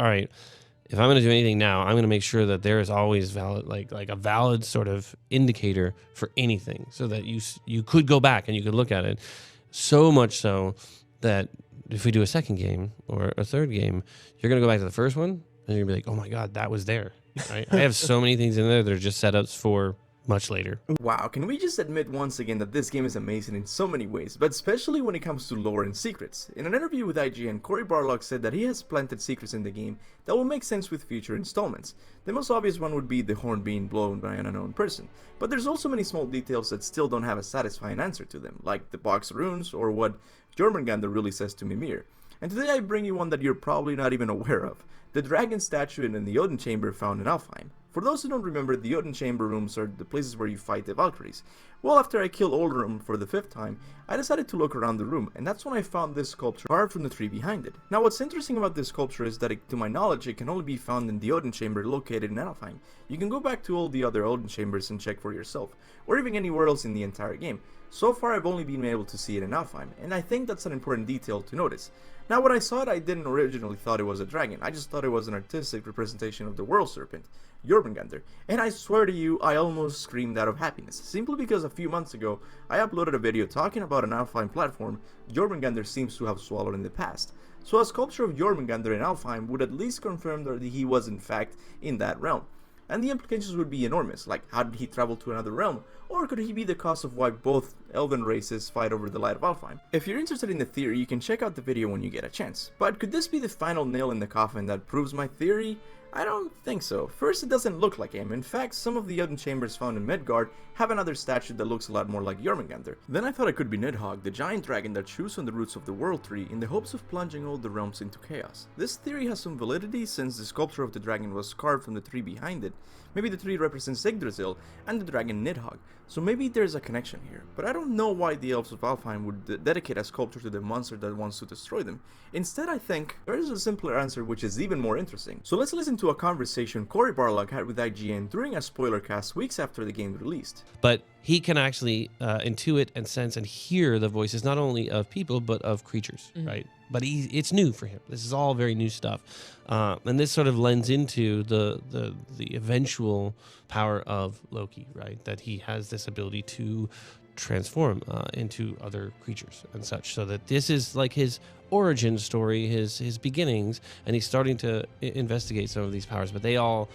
all right, if I'm going to do anything now, I'm going to make sure that there is always valid, like a valid sort of indicator for anything, so that you could go back and you could look at it. So much so that if we do a second game or a third game, you're going to go back to the first one and you're going to be like, oh my God, that was there. Right? I have so many things in there that are just setups for much later. Wow, can we just admit once again that this game is amazing in so many ways, but especially when it comes to lore and secrets. In an interview with IGN, Cory Barlog said that he has planted secrets in the game that will make sense with future installments. The most obvious one would be the horn being blown by an unknown person, but there's also many small details that still don't have a satisfying answer to them, like the box runes or what Jormungandr really says to Mimir. And today I bring you one that you're probably not even aware of, the dragon statue in the Odin Chamber found in Alfheim. For those who don't remember, the Odin Chamber rooms are the places where you fight the Valkyries. Well, after I killed Olrum for the 5th time, I decided to look around the room, and that's when I found this sculpture carved from the tree behind it. Now, what's interesting about this sculpture is that, to my knowledge, it can only be found in the Odin Chamber located in Alfheim. You can go back to all the other Odin Chambers and check for yourself, or even anywhere else in the entire game. So far, I've only been able to see it in Alfheim, and I think that's an important detail to notice. Now, when I saw it, I didn't originally thought it was a dragon. I just thought it was an artistic representation of the world serpent, Jormungandr, and I swear to you, I almost screamed out of happiness, simply because a few months ago, I uploaded a video talking about an Alfheim platform Jormungandr seems to have swallowed in the past. So a sculpture of Jormungandr in Alfheim would at least confirm that he was in fact in that realm. And the implications would be enormous, like how did he travel to another realm, or could he be the cause of why both elven races fight over the light of Alfheim? If you're interested in the theory, you can check out the video when you get a chance. But could this be the final nail in the coffin that proves my theory? I don't think so. First, it doesn't look like him. In fact, some of the Odin chambers found in Midgard have another statue that looks a lot more like Jormungandr. Then I thought it could be Nidhogg, the giant dragon that chews on the roots of the world tree in the hopes of plunging all the realms into chaos. This theory has some validity since the sculpture of the dragon was carved from the tree behind it. Maybe the tree represents Yggdrasil and the dragon Nidhogg, so maybe there's a connection here. But I don't know why the elves of Alfheim would dedicate a sculpture to the monster that wants to destroy them. Instead, I think there is a simpler answer which is even more interesting. So let's listen to a conversation Cory Barlog had with IGN during a spoiler cast weeks after the game released. But he can actually intuit and sense and hear the voices not only of people but of creatures, right? But it's new for him. This is all very new stuff, and this sort of lends into the eventual power of Loki, right? That he has this ability to transform into other creatures and such. So that this is like his origin story, his beginnings, and he's starting to investigate some of these powers. But they all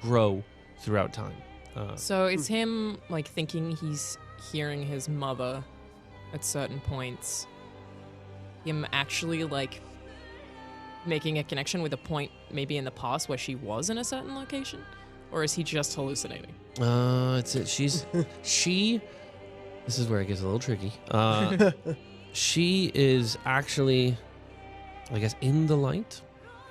grow throughout time. So it's him like thinking he's hearing his mother at certain points. Him actually like making a connection with a point maybe in the past where she was in a certain location, or is he just hallucinating? She. This is where it gets a little tricky. She is actually, I guess, in the light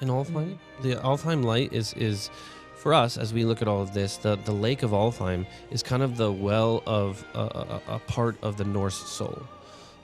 in Alfheim. The Alfheim light is for us, as we look at all of this, the Lake of Alfheim is kind of the well of a part of the Norse soul.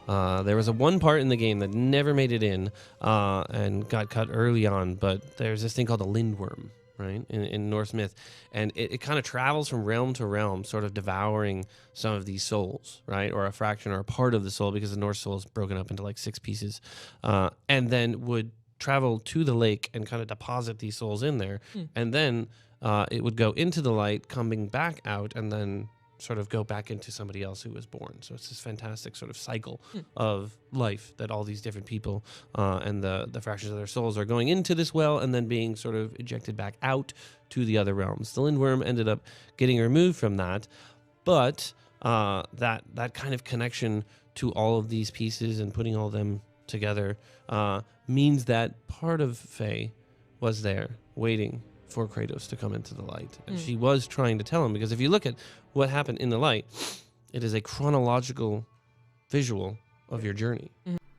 There was one part in the game that never made it in and got cut early on, but there's this thing called a lindworm, right, in Norse myth, and it kind of travels from realm to realm, sort of devouring some of these souls, right, or a fraction or a part of the soul, because the Norse soul is broken up into like 6 pieces, and then would travel to the lake and kind of deposit these souls in there, and then it would go into the light, coming back out, and then sort of go back into somebody else who was born. So it's this fantastic sort of cycle of life that all these different people and the fractions of their souls are going into this well and then being sort of ejected back out to the other realms. The Lindworm ended up getting removed from that, but that kind of connection to all of these pieces and putting all them together means that part of Faye was there waiting for Kratos to come into the light. And she was trying to tell him, because if you look at what happened in the light, it is a chronological visual of your journey.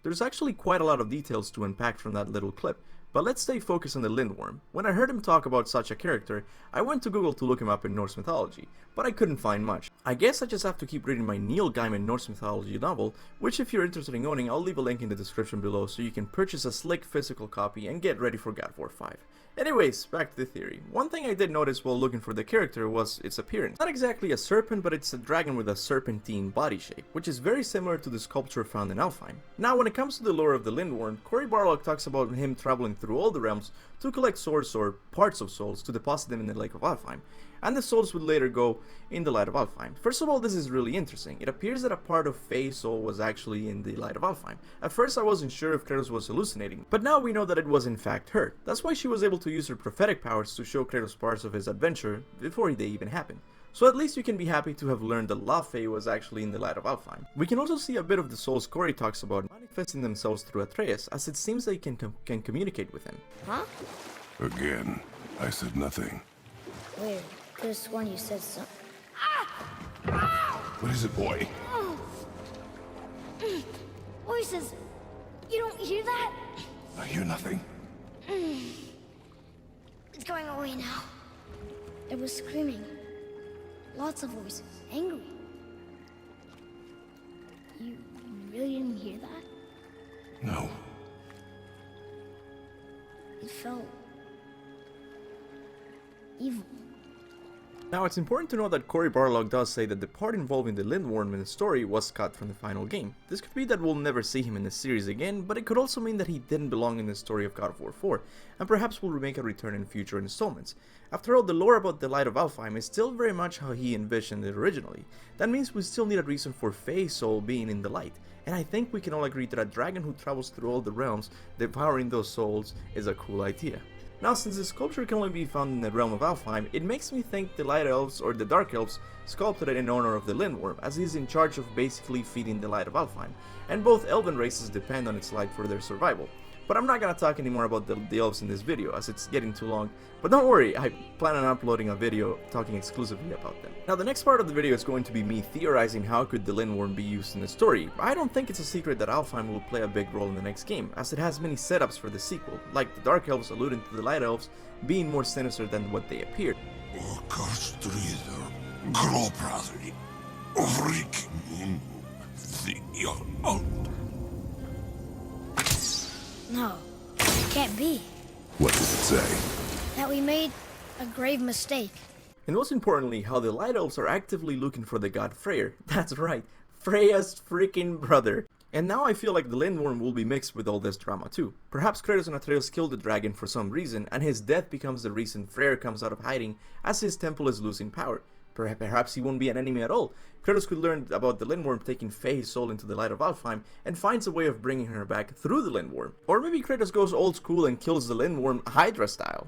There's actually quite a lot of details to unpack from that little clip, but let's stay focused on the Lindworm. When I heard him talk about such a character, I went to Google to look him up in Norse mythology, but I couldn't find much. I guess I just have to keep reading my Neil Gaiman Norse mythology novel, which if you're interested in owning, I'll leave a link in the description below so you can purchase a slick physical copy and get ready for God of War 5. Anyways, back to the theory. One thing I did notice while looking for the character was its appearance. Not exactly a serpent, but it's a dragon with a serpentine body shape, which is very similar to the sculpture found in Alfheim. Now, when it comes to the lore of the Lindworm, Cory Barlog talks about him traveling through all the realms to collect swords or parts of souls to deposit them in the Lake of Alfheim, and the souls would later go in the Light of Alfheim. First of all, this is really interesting. It appears that a part of Faye's soul was actually in the Light of Alfheim. At first I wasn't sure if Kratos was hallucinating, but now we know that it was in fact her. That's why she was able to use her prophetic powers to show Kratos parts of his adventure before they even happened. So at least you can be happy to have learned that La Faye was actually in the Light of Alfheim. We can also see a bit of the souls Corey talks about manifesting themselves through Atreus, as it seems they can communicate with him. Huh? Again, I said nothing. Weird. Could have sworn you said something. What is it, boy? Voices! You don't hear that? I hear nothing. It's going away now. It was screaming. Lots of voices. Angry. You really didn't hear that? No. It felt... evil. Now, it's important to know that Cory Barlog does say that the part involving the Lindworm in the story was cut from the final game. This could be that we'll never see him in the series again, but it could also mean that he didn't belong in the story of God of War 4, and perhaps will make a return in future installments. After all, the lore about the Light of Alfheim is still very much how he envisioned it originally. That means we still need a reason for Faye's soul being in the light, and I think we can all agree that a dragon who travels through all the realms, devouring those souls, is a cool idea. Now, since the sculpture can only be found in the realm of Alfheim, it makes me think the Light Elves or the Dark Elves sculpted it in honor of the Lindworm, as he's in charge of basically feeding the Light of Alfheim, and both elven races depend on its light for their survival. But I'm not gonna talk anymore about the elves in this video, as it's getting too long, but don't worry, I plan on uploading a video talking exclusively about them. Now, the next part of the video is going to be me theorizing how could the Lindworm be used in the story. I don't think it's a secret that Alfheim will play a big role in the next game, as it has many setups for the sequel, like the Dark Elves alluding to the Light Elves being more sinister than what they appeared. No, it can't be. What does it say? That we made a grave mistake. And most importantly, how the Light Elves are actively looking for the god Freyr. That's right, Freya's freaking brother. And now I feel like the Lindworm will be mixed with all this drama too. Perhaps Kratos and Atreus killed the dragon for some reason, and his death becomes the reason Freyr comes out of hiding as his temple is losing power. Perhaps he won't be an enemy at all. Kratos could learn about the Lindworm taking Faye's soul into the Light of Alfheim and finds a way of bringing her back through the Lindworm. Or maybe Kratos goes old school and kills the Lindworm Hydra style.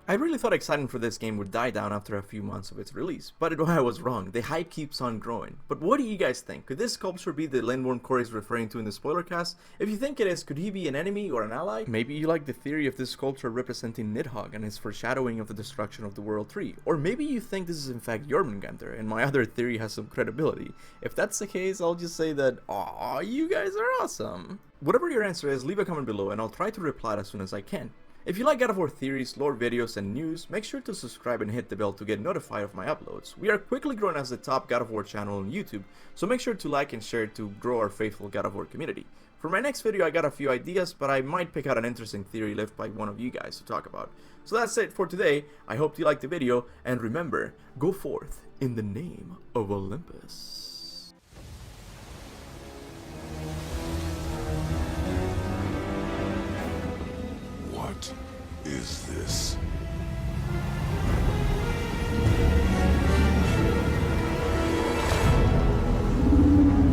I really thought excitement for this game would die down after a few months of its release, but I was wrong. The hype keeps on growing. But what do you guys think? Could this sculpture be the Lindworm Corey is referring to in the spoiler cast? If you think it is, could he be an enemy or an ally? Maybe you like the theory of this sculpture representing Nidhogg and his foreshadowing of the destruction of the World Tree. Or maybe you think this is in fact Jormungandr and my other theory has some credibility. If that's the case, I'll just say that, aw, you guys are awesome. Whatever your answer is, leave a comment below and I'll try to reply as soon as I can. If you like God of War theories, lore videos, and news, make sure to subscribe and hit the bell to get notified of my uploads. We are quickly growing as the top God of War channel on YouTube, so make sure to like and share to grow our faithful God of War community. For my next video I got a few ideas, but I might pick out an interesting theory left by one of you guys to talk about. So that's it for today. I hope you liked the video, and remember, go forth in the name of Olympus. What is this?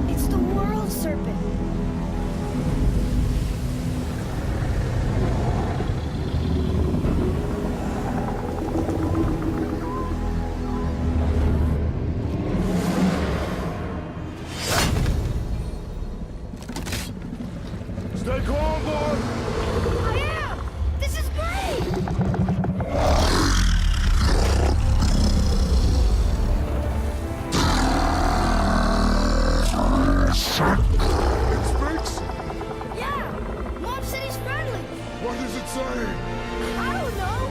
It's the world serpent. Stay calm, boy! I am! This is great! It speaks? Yeah! Mom said he's friendly! What does it say? I don't know!